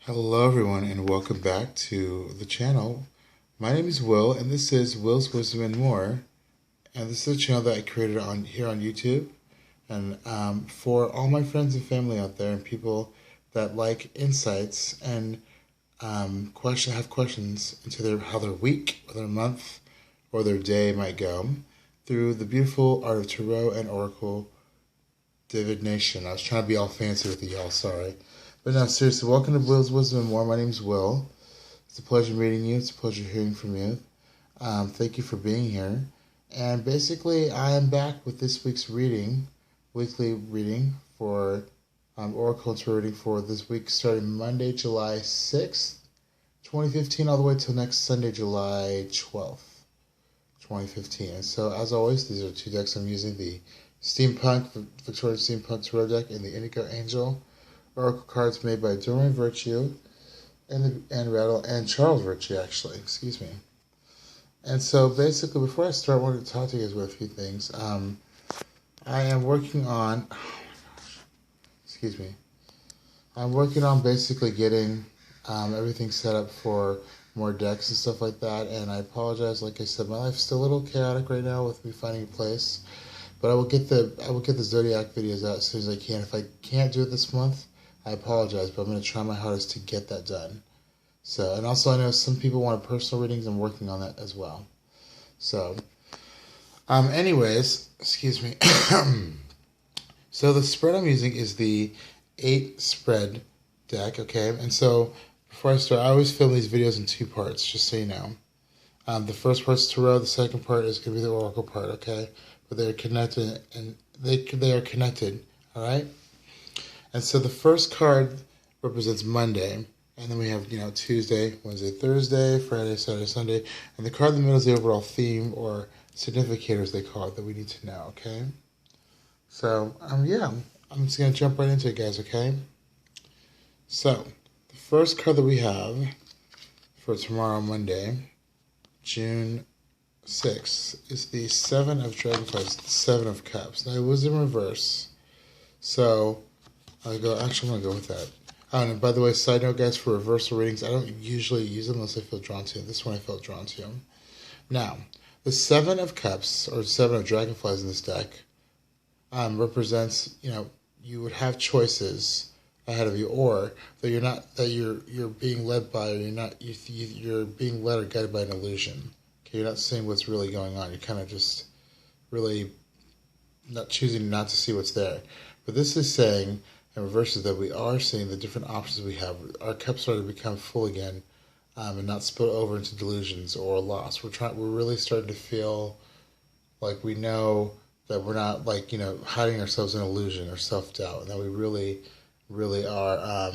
Hello, everyone, and welcome back to the channel. My name is Will, and this is Will's Wisdom and More. And this is a channel that I created on here on YouTube, and for all my friends and family out there, and people that like insights and have questions into how their week, or their month, or their day might go through the beautiful art of tarot and oracle divination. I was trying to be all fancy with y'all, sorry. But no, seriously, welcome to Will's Wisdom and More. My name's Will. It's a pleasure meeting you. It's a pleasure hearing from you. Thank you for being here. And basically, I am back with this week's weekly reading for Oracle and Tarot reading for this week, starting Monday, July 6th, 2015, all the way till next Sunday, July 12th, 2015. And so, as always, these are two decks I'm using, the Victorian Steampunk Tarot deck and the Indigo Angel Oracle cards made by Doreen Virtue and Charles Virtue, actually. Excuse me. And so basically, before I start, I wanted to talk to you guys about a few things. I am working on, excuse me, I'm working on basically getting everything set up for more decks and stuff like that. And I apologize, like I said, my life's still a little chaotic right now with me finding a place. But I will get the Zodiac videos out as soon as I can. If I can't do it this month, I apologize, but I'm going to try my hardest to get that done. So, and also I know some people want personal readings. I'm working on that as well. So, anyways, excuse me. So the spread I'm using is the 8 spread deck, okay? And so before I start, I always film these videos in 2 parts, just so you know. The first part's tarot, the second part is going to be the oracle part, okay? But they're connected, and they are connected, all right? And so the first card represents Monday, and then we have, Tuesday, Wednesday, Thursday, Friday, Saturday, Sunday, and the card in the middle is the overall theme, or significators they call it, that we need to know, okay? So, I'm just going to jump right into it, guys, okay? So, the first card that we have for tomorrow, Monday, June 6th, is the 7 of Dragonflies, the 7 of Cups. Now, it was in reverse, so I'm going to go with that. And by the way, side note, guys, for reversal readings, I don't usually use them unless I feel drawn to them. This one I felt drawn to. Now, the 7 of Cups, or 7 of Dragonflies in this deck, represents, you would have choices ahead of you, or that you're being led by, or you're being led or guided by an illusion. Okay, you're not seeing what's really going on. You're kind of just really not choosing not to see what's there. But this is saying, in reverse, is that we are seeing the different options we have. Our cups are to become full again, and not spill over into delusions or loss. We're really starting to feel like we know that we're not hiding ourselves in illusion or self-doubt, and that we really, really are,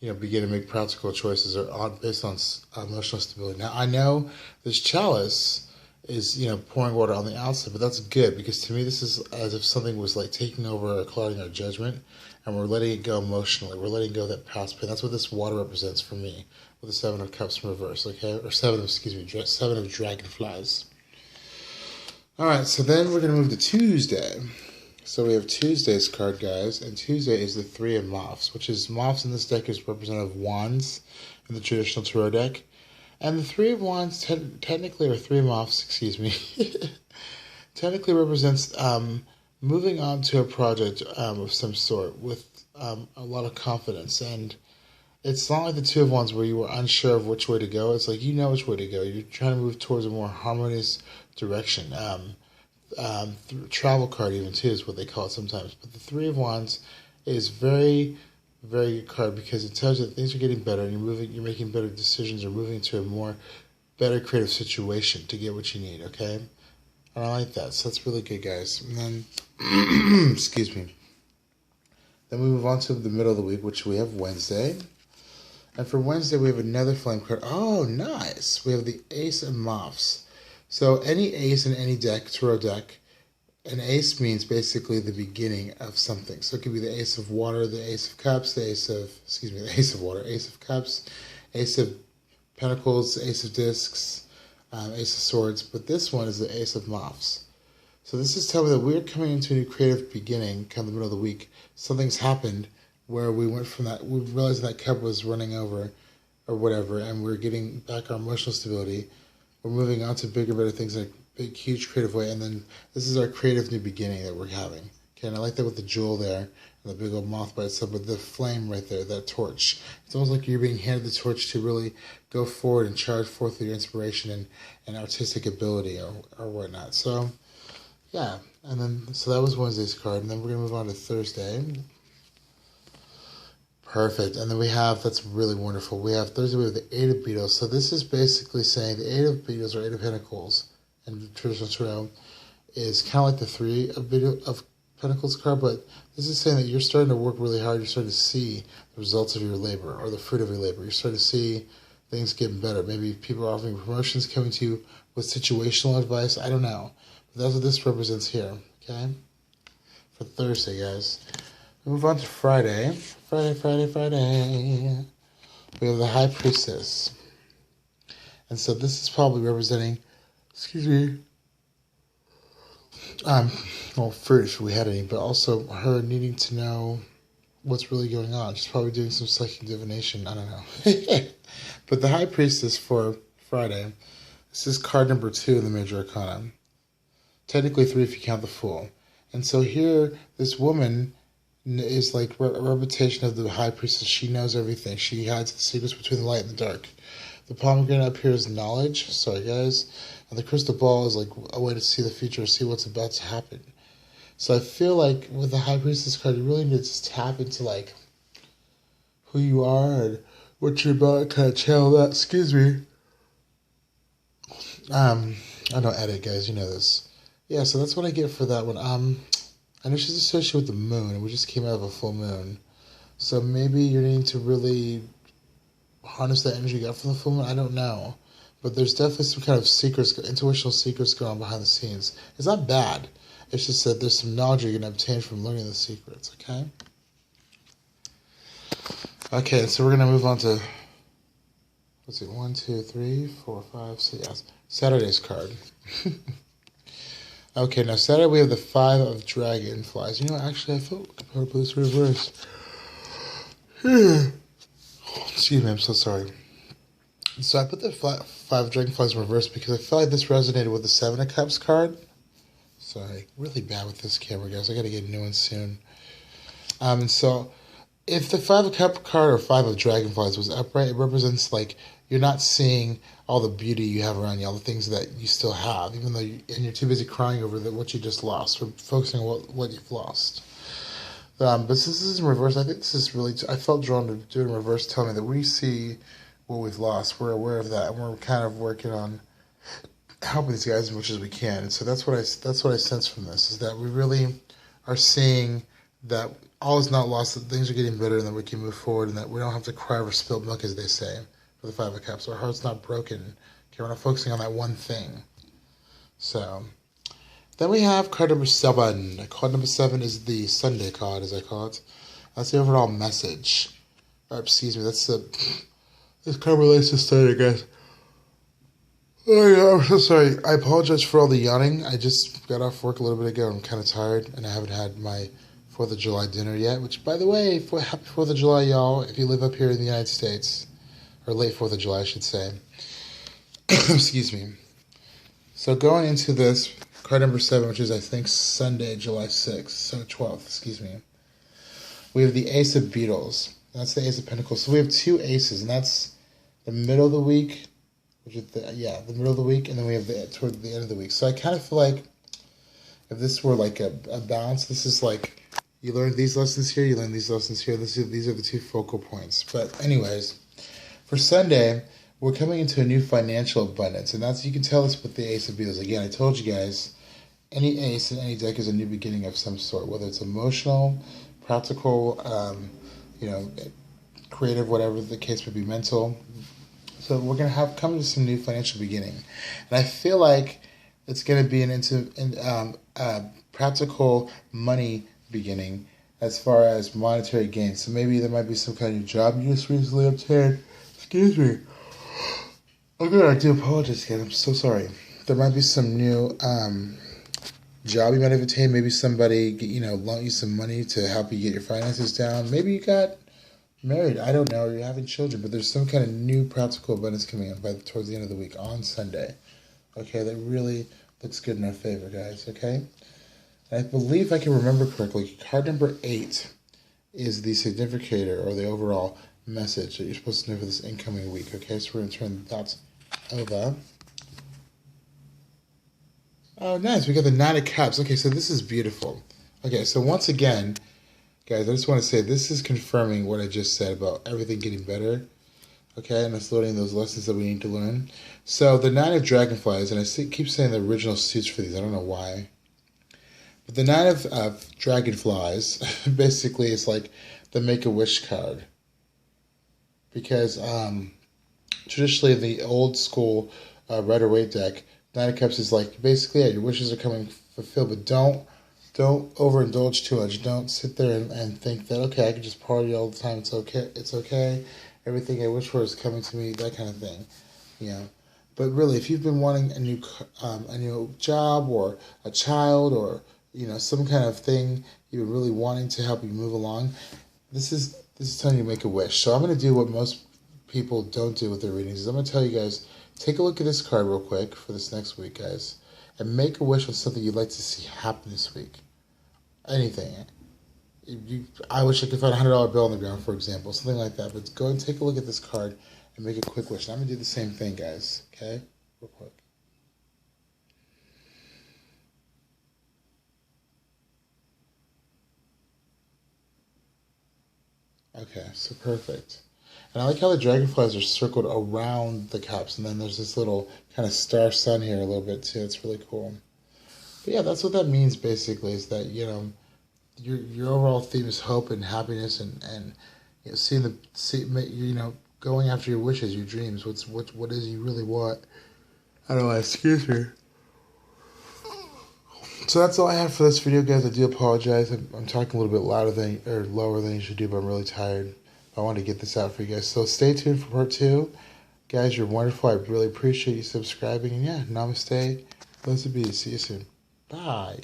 begin to make practical choices based on emotional stability. Now, I know this chalice is, pouring water on the outside, but that's good, because to me this is as if something was like taking over or clouding our judgment, and we're letting it go emotionally. We're letting go of that past pain. That's what this water represents for me, with the 7 of Cups in reverse, okay? Or 7 of Dragonflies. Alright, so then we're going to move to Tuesday. So we have Tuesday's card, guys, and Tuesday is the 3 of Moths, which is Moths in this deck is representative of Wands in the traditional tarot deck. And the 3 of Wands, technically, or 3 of Moths, excuse me, technically represents moving on to a project of some sort with a lot of confidence. And it's not like the 2 of Wands where you were unsure of which way to go. It's like you know which way to go. You're trying to move towards a more harmonious direction. Travel card even, too, is what they call it sometimes. But the 3 of Wands is very, very good card, because it tells you that things are getting better, and you're making better decisions, or moving into a better creative situation to get what you need, okay? And I like that, so that's really good, guys. And then, excuse me. Then we move on to the middle of the week, which we have Wednesday. And for Wednesday, we have another flame card. Oh, nice. We have the Ace of Moths. So any ace in any deck, tarot deck, an ace means basically the beginning of something. So it could be the Ace of Water, the Ace of Cups, the Ace of Water, Ace of Cups, Ace of Pentacles, Ace of Discs, Ace of Swords. But this one is the Ace of Moths. So this is telling me that we're coming into a new creative beginning, kind of the middle of the week. Something's happened where we went from that, we realized that cup was running over or whatever, and we're getting back our emotional stability. We're moving on to bigger, better things in a big, huge creative way, and then this is our creative new beginning that we're having. Okay, and I like that with the jewel there, and the big old moth by itself, but the flame right there, that torch. It's almost like you're being handed the torch to really go forward and charge forth with your inspiration and artistic ability or whatnot. So, yeah, and then, so that was Wednesday's card, and then we're going to move on to Thursday. Perfect. And then we have, that's really wonderful. We have Thursday, we have the Eight of Beetles. So this is basically saying the Eight of Beetles or Eight of Pentacles in traditional tarot is kind of like the Three of Pentacles card, but this is saying that you're starting to work really hard. You're starting to see the results of your labor or the fruit of your labor. You're starting to see things getting better. Maybe people are offering promotions, coming to you with situational advice. I don't know. But that's what this represents here, okay? For Thursday, guys. We move on to Friday. Friday. We have the High Priestess. And so this is probably representing, well, fruit if we had any, but also her needing to know what's really going on. She's probably doing some psychic divination. I don't know. But the High Priestess for Friday, this is card number 2 in the Major Arcana. Technically 3 if you count the Fool. And so here, this woman is like a reputation of the High Priestess. She knows everything. She hides the secrets between the light and the dark. The pomegranate up here is knowledge. Sorry, guys. And the crystal ball is like a way to see the future, see what's about to happen. So I feel like with the High Priestess card, you really need to tap into like who you are and what you're about to kind of channel that. Excuse me. I don't edit, guys. You know this. Yeah, so that's what I get for that one. I know she's associated with the moon, and we just came out of a full moon. So maybe you're needing to really harness that energy you got from the full moon. I don't know. But there's definitely some kind of secrets, intuitional secrets going on behind the scenes. It's not bad. It's just that there's some knowledge you're going to obtain from learning the secrets, okay? Okay, so we're going to move on to, let's see, 1, 2, 3, 4, 5, 6, yes, Saturday's card. Okay, now Saturday we have the 5 of Dragonflies. You know, actually, I felt compelled to put this reverse. Excuse me, I'm so sorry. So I put the 5 of Dragonflies in reverse because I felt like this resonated with the 7 of Cups card. Sorry, really bad with this camera, guys. I got to get a new one soon. And so if the 5 of Cup card or 5 of Dragonflies was upright, it represents like you're not seeing all the beauty you have around you, all the things that you still have, even though you're too busy crying over what you just lost, or focusing on what you've lost. But since this is in reverse, I think this is really, I felt drawn to do it in reverse, telling me that we see what we've lost, we're aware of that, and we're kind of working on helping these guys as much as we can. And so that's what I sense from this, is that we really are seeing that all is not lost, that things are getting better, and that we can move forward, and that we don't have to cry over spilled milk, as they say, for the 5 of Cups. Our heart's not broken. Okay, we're not focusing on that one thing. So then we have card number 7. Card number 7 is the Sunday card, as I call it. That's the overall message. Excuse me, that's the... This card relates to Sunday, guys. Oh, yeah, I'm so sorry. I apologize for all the yawning. I just got off work a little bit ago. I'm kind of tired, and I haven't had my 4th of July dinner yet, which, by the way, happy 4th of July, y'all, if you live up here in the United States. Or late 4th of July, I should say. Excuse me. So going into this, card number 7, which is, I think, Sunday, July 6th, so 12th, excuse me. We have the Ace of Beetles. That's the Ace of Pentacles. So we have 2 aces, and that's the middle of the week, which is the middle of the week, and then we have toward the end of the week. So I kind of feel like if this were like a balance, this is like you learn these lessons here, you learn these lessons here. These are the 2 focal points. But anyways, for Sunday, we're coming into a new financial abundance, and that's, you can tell this with the Ace of Beetles. Again, I told you guys, any ace in any deck is a new beginning of some sort, whether it's emotional, practical, creative, whatever the case may be, mental. So we're going to come to some new financial beginning. And I feel like it's going to be an practical money beginning as far as monetary gain. So maybe there might be some kind of job you just recently obtained. Excuse me. Oh, good. I do apologize again. I'm so sorry. There might be some new job you might have attained. Maybe somebody, loaned you some money to help you get your finances down. Maybe you got married. I don't know. Or you're having children, but there's some kind of new practical abundance coming in towards the end of the week on Sunday. Okay, that really looks good in our favor, guys. Okay, and I believe I can remember correctly. Card number 8 is the significator or the overall message that you're supposed to know for this incoming week. Okay, so we're going to turn that over. Oh, nice. We got the 9 of Cups. Okay, so this is beautiful. Okay, so once again, guys, I just want to say this is confirming what I just said about everything getting better. Okay, and it's learning those lessons that we need to learn. So the 9 of Dragonflies, and I keep saying the original suits for these. I don't know why. But the 9 of Dragonflies basically is like the Make-A-Wish card. Because traditionally the old school Rider-Waite deck, 9 of Cups is like basically your wishes are coming fulfilled, but don't overindulge too much. Don't sit there and think that, okay, I can just party all the time. It's okay. Everything I wish for is coming to me, that kind of thing. But really, if you've been wanting a new job or a child or some kind of thing you're really wanting to help you move along, this is telling you to make a wish. So I'm going to do what most people don't do with their readings. I'm going to tell you guys, take a look at this card real quick for this next week, guys, and make a wish on something you'd like to see happen this week. Anything. I wish I could find a $100 bill on the ground, for example, something like that. But go and take a look at this card and make a quick wish. And I'm going to do the same thing, guys. Okay? Real quick. Okay, so perfect. And I like how the dragonflies are circled around the cups, and then there's this little kind of star sun here a little bit too. It's really cool. But yeah, that's what that means basically, is that, your overall theme is hope and happiness and going after your wishes, your dreams. What is you really want? I don't know, excuse me. So that's all I have for this video, guys. I do apologize. I'm talking a little bit lower than you should do, but I'm really tired. I want to get this out for you guys. So stay tuned for part 2. Guys, you're wonderful. I really appreciate you subscribing. And yeah, namaste. Blessed be. See you soon. Bye.